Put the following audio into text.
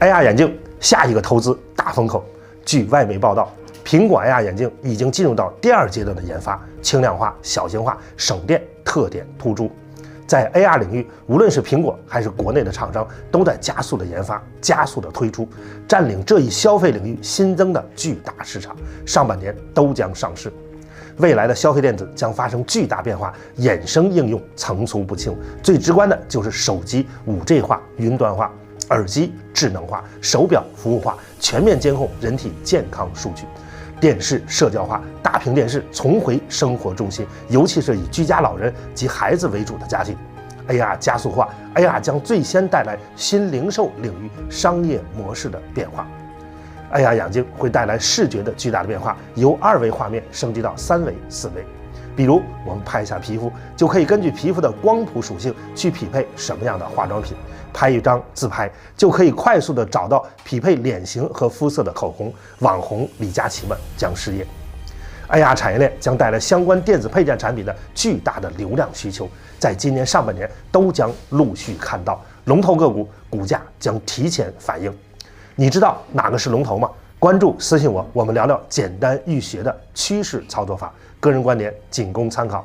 AR 眼镜下一个投资大风口。据外媒报道，苹果 AR 眼镜已经进入到第2阶段的研发，轻量化、小型化、省电特点突出。在 AR 领域，无论是苹果还是国内的厂商，都在加速的研发、加速的推出，占领这一消费领域新增的巨大市场。上半年都将上市。未来的消费电子将发生巨大变化，衍生应用层出不穷。最直观的就是手机 5G 化、云端化，耳机智能化，手表服务化，全面监控人体健康数据。电视社交化，大屏电视重回生活中心，尤其是以居家老人及孩子为主的家庭。AR 加速化 ，AR 将最先带来新零售领域商业模式的变化。AR 眼镜会带来视觉的巨大的变化，由2维画面升级到3维、4维。比如，我们拍一下皮肤，就可以根据皮肤的光谱属性去匹配什么样的化妆品；拍一张自拍，就可以快速的找到匹配脸型和肤色的口红。网红李佳琦们将失业。AR 产业链将带来相关电子配件产品的巨大的流量需求，在今年上半年都将陆续看到，龙头个股股价将提前反应。你知道哪个是龙头吗？关注私信我，我们聊聊简单易学的趋势操作法，个人观点仅供参考。